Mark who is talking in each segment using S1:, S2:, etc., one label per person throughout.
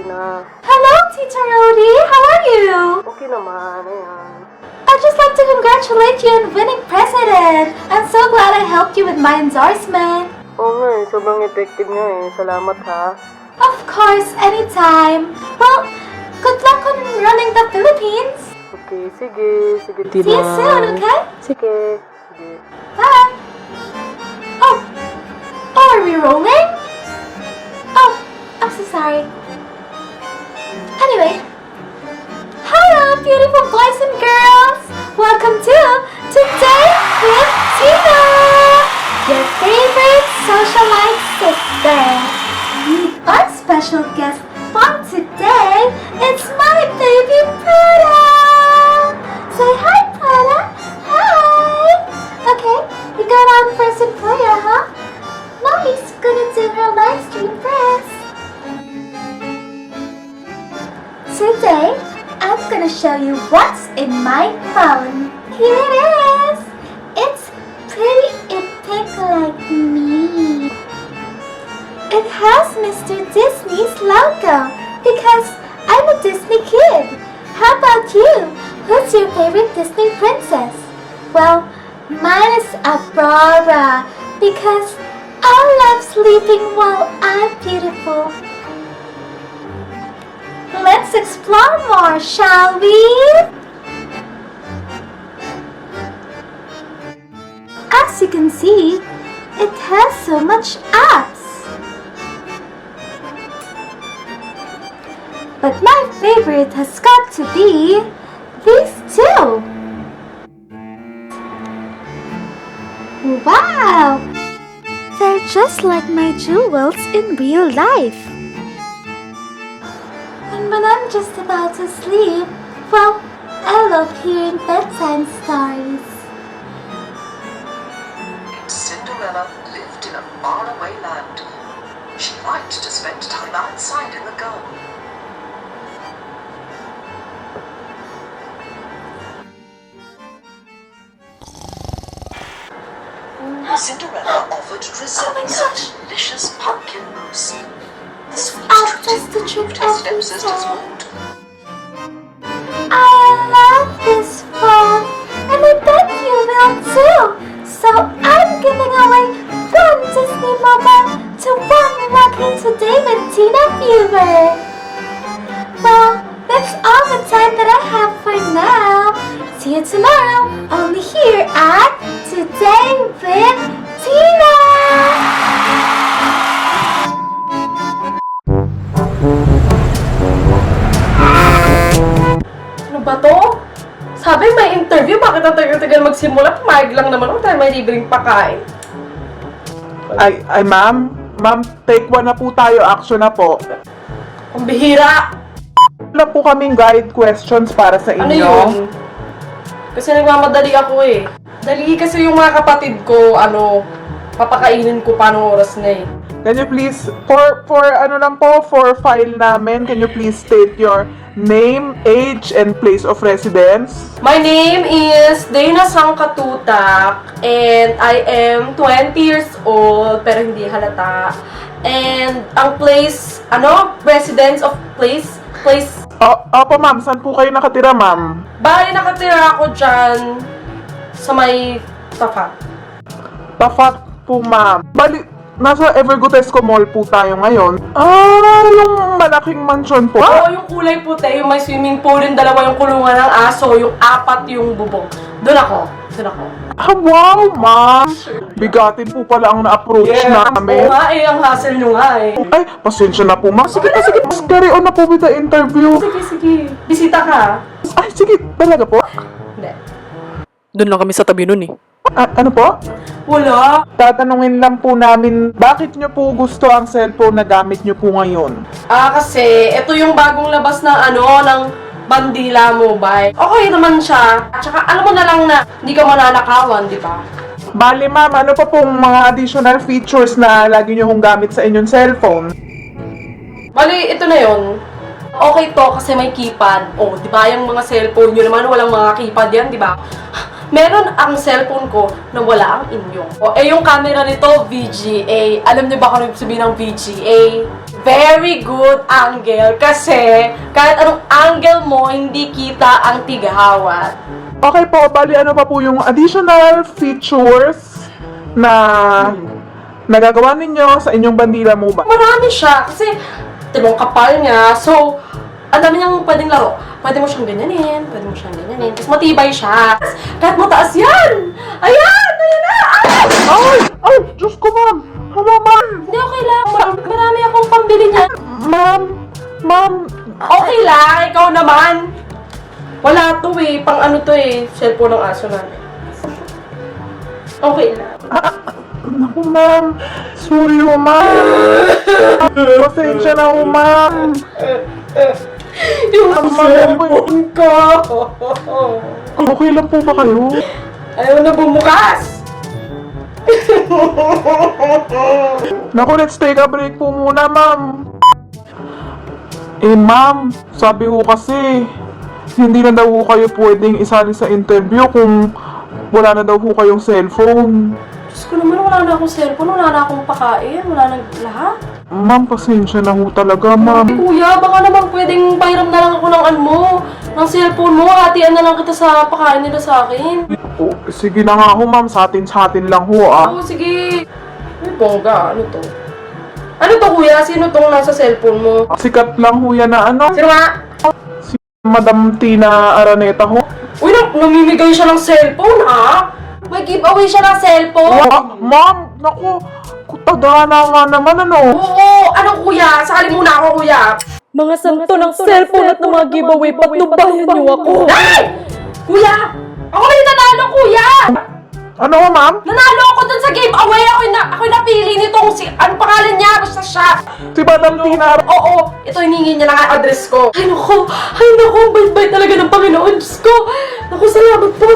S1: okay na.
S2: Hello, Tita Rodi. How are you?
S1: Okay naman, ayan.
S2: I'd just like to congratulate you on winning president. I'm so glad I helped you with my endorsement.
S1: Oo nga eh, sobrang effective nga eh. Salamat ha.
S2: Of course, anytime. Well, good luck on running the Philippines.
S1: Okay, sige, Tina.
S2: See you soon, okay?
S1: Sige.
S2: Bye. Oh, are we rolling? Oh, I'm so sorry. Anyway, hello, beautiful boys and girls. Welcome to Today with Tina, your favorite socialite sister. Meet our special guest for today. It's my baby Prada. Say hi, Prada. Hi. Okay, you got on first and player, huh? Mommy's gonna do her live stream first. Today, I'm gonna show you what's in my phone. Here it is. It's pretty epic like me. It has Mr. Disney's logo because I'm a Disney kid. How about you? Who's your favorite Disney princess? Well, mine is Aurora because I love sleeping while I'm beautiful. Let's explore more, shall we? As you can see, it has so much apps. But my favorite has got to be these two. Wow! They're just like my jewels in real life. And when I'm just about to sleep, well, I love hearing bedtime stories.
S3: Cinderella lived in a faraway land. She liked to spend time outside in the garden. Cinderella offered Drizella some delicious pumpkin mousse. The sweet
S2: Just
S3: treat
S2: the trick
S3: improved her
S2: every
S3: stepsister's
S2: time.
S3: mood.
S2: I love this phone, and I bet you will too. So I'm giving away one Disney mobile to one lucky Today with Tina viewer. Well, that's all the time that I have for now. See you tomorrow, only here at Today with Tina.
S4: Ano ba to? Sabi may interview, bakit ang tagal-tagal magsimula? Pumayag lang naman ako dahil may libreng pakain.
S5: Ay, ma'am. Ma'am, take one na po tayo. Action na po.
S4: Ang bihira!
S5: Wala po kaming guide questions para sa inyo.
S4: Ano yun? Kasi nagmamadali ako eh. Dali kasi yung mga kapatid ko, papakainin ko paano oras na eh.
S5: Can you please, for file namin, can you please state your name, age, and place of residence?
S4: My name is Dana Sangkatutak and I am 20 years old pero hindi halata. And ang place, residence of place.
S5: Opo, ma'am. Saan po kayo nakatira, ma'am?
S4: Bali nakatira ako dyan sa may Tapat.
S5: Tapat po, ma'am. Bali, nasa Evergotesco Mall po tayo ngayon. Yung malaking mansion po.
S4: Oo, yung kulay puti, yung may swimming pool, yung dalawa yung kulungan ng aso, yung apat yung bubong. Doon ako.
S5: Wow, ma'am. Bigatin po pala ang na-approach namin.
S4: Oo nga eh, ang hassle nyo nga eh.
S5: Ay, pasensya na po, ma'am. Sige. Mas carry on na po with the interview.
S4: Sige. Bisita ka.
S5: Ay, sige. Talaga po?
S4: Hindi.
S6: Doon lang kami sa tabi nun eh.
S5: Ano po?
S4: Wala.
S5: Tatanungin lang po namin, bakit nyo po gusto ang cellphone na gamit nyo po ngayon?
S4: Kasi ito yung bagong labas ng ng Bandila Mobile. Okay naman siya. At saka alam mo na lang na hindi ka mananakawan, di ba?
S5: Bale, ma'am, ano pa pong mga additional features na lagi nyo hong gamit sa inyong cellphone?
S4: Bali, ito na yon. Okay to kasi may keypad. Oh, di ba yung mga cellphone nyo naman walang mga keypad yan, di ba? Meron ang cellphone ko na wala ang inyong. O, yung camera nito, VGA. Alam niyo ba kung ano sabihin ng VGA? very good angle kasi kahit anong angle mo, hindi kita ang tigahawat.
S5: Okay po, bali ano pa po yung additional features na nagagawa ninyo sa inyong Bandila Mobile?
S4: Marami siya kasi tibong kapal niya. So, ang dami niyang pwedeng laro. Pwede mo siyang ganyanin, pwede mo siyang ganyanin. Tapos matibay siya. Kahit mataas yan! Ayan! Ayan na!
S5: Ay! Ay! Diyos ko, ma'am! Hello, ma'am!
S4: Hindi, okay lang. Marami akong pambili niya.
S5: Ma'am! Ma'am!
S4: Okay lang, ikaw naman. Wala to eh. Pang ano to eh. Cellphone ng aso namin. Okay lang.
S5: Naku, ma'am! Sorry ho, ma'am! Pasensya na ho, ma'am!
S4: Yung cellphone ko.
S5: Okay lang po ba kayo?
S4: Ayaw na bumukas.
S5: Naku, let's take a break po muna, ma'am. Eh, ma'am, sabi ko kasi, hindi na daw ho kayo pwedeng isali sa interview kung wala na daw ho kayong cellphone.
S4: Diyos ko naman, wala na akong cellphone, wala na akong pakain, wala na lahat.
S5: Ma'am, pasensya na ho talaga, ma'am.
S4: Kuya, baka naman pwedeng pahiram na lang ako ng ano mo, ng cellphone mo, hatian na lang kita sa pakain nila sa akin.
S5: Oh, sige na nga ho, ma'am. Sa atin lang ho, ah.
S4: Oo, sige. Ay, bongga, ano to? Ano to, kuya? Sino tong nasa cellphone mo?
S5: Sikat lang ho yan na ano.
S4: Sino nga?
S5: Si Madam Tina Araneta ho.
S4: Uy, namimigay siya ng cellphone, ah? May giveaway siya ng cellphone?
S5: Ma'am, naku. Kutagana nga naman, ano.
S4: Oo, ano kuya? Sali muna ako, kuya.
S6: Mga santo ng cellphone at ng mga giveaway, patnubayan niyo ako.
S4: Ay! Kuya! Ako yung nanalo, kuya!
S5: Ano ho, ma'am?
S4: Nanalo ako dun sa giveaway! Ako yung napili nitong si... Ano pangalan niya? Basta siya!
S5: Si Madam Tina
S4: Oo! Ito, hiningi niya lang ang address ko. Ay, naku! Ay, naku! Bait-bait talaga ng Panginoon. Diyos ko! Naku, salamat po!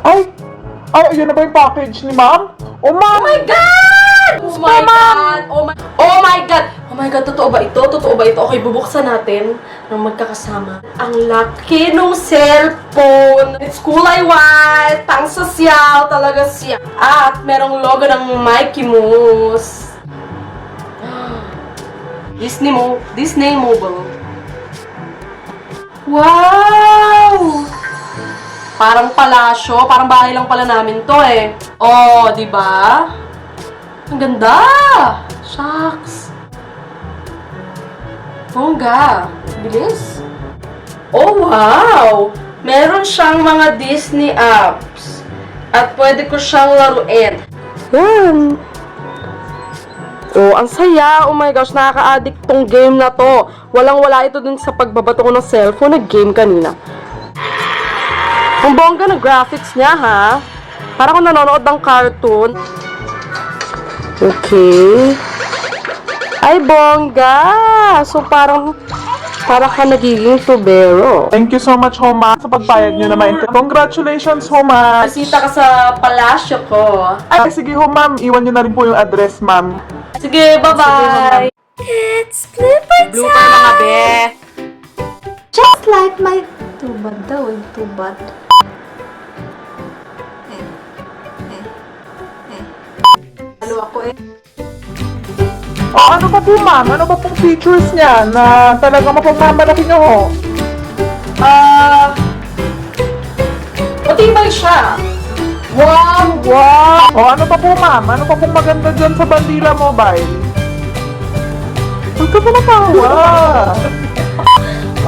S5: Ay, ayun na ba yung package ni ma'am? Oh, ma'am!
S4: Oh my God! Oh my God! Oh my God! Oh my God, totoo ba ito? Totoo ba ito? Okay, bubuksan natin ng magkakasama. Ang laki nung cellphone. It's kulay white, pang sosyal talaga siya. At merong logo ng Mickey Mouse. Disney Mobile. Wow! Parang palasyo, parang bahay lang pala namin to eh. Oh, di ba? Ang ganda! Shucks! Bongga! Bilis! Oh, wow! Meron siyang mga Disney apps. At pwede ko siyang laruin. Yan! Oh, ang saya! Oh my gosh, nakaka-addict tong game na to. Walang-wala ito dun sa pagbabato ko ng cellphone. Nag-game kanina. Ang bongga ng graphics niya, ha? Parang kung nanonood ng cartoon. Okay. Ay, bongga! So, parang ka nagiging tubero.
S5: Thank you so much, ho, ma'am, sa pagbayad nyo naman. Congratulations, ho, ma'am.
S4: Bisita ka sa palasyo ko.
S5: Ay, sige, ho, ma'am. Iwan nyo na rin po yung address, ma'am.
S4: Sige, bye-bye!
S2: It's blooper
S6: Blooper mga
S2: time!
S6: be.
S2: Just like my... Tubad daw eh, tubad. Halo ako eh.
S5: Oh, ano pa po, ma'am? Ano pa pong features niya na talagang mapagmamalaki nyo, ho?
S4: Matibay siya.
S5: Wow! Wow! Oh, ano pa po, ma'am? Ano pa pong maganda dyan sa Bandila Mobile? Huwag ka pa natawa!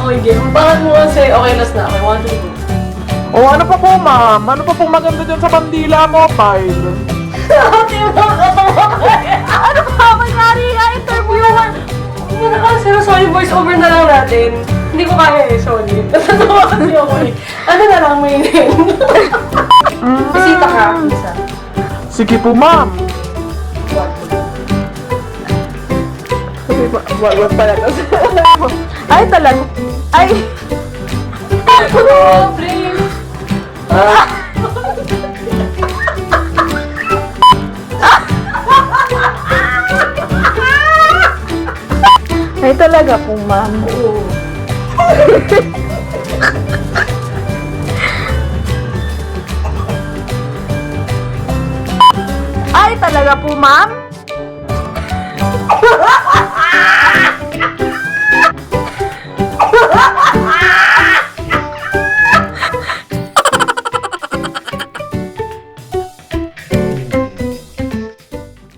S4: Okay, game. Bakit mo kasi? Okay, last na. Okay, 1, 2, 3.
S5: Oh, ano pa po, ma'am? Ano pa pong maganda dyan sa Bandila Mobile?
S4: Ano ba? Mangyari na interviewer! Hindi na kasi, sorry, voice over na lang natin. Hindi ko kaya eh, sorry. Natatawa kasi ako eh. Ano na lang, may bisita ka. Isa.
S5: Sige po, ma'am. Wag pala to. Ay, talaga. Ay!
S4: Oh, please!
S1: Ay, talaga po, ma'am.
S5: Ay, talaga po, ma'am?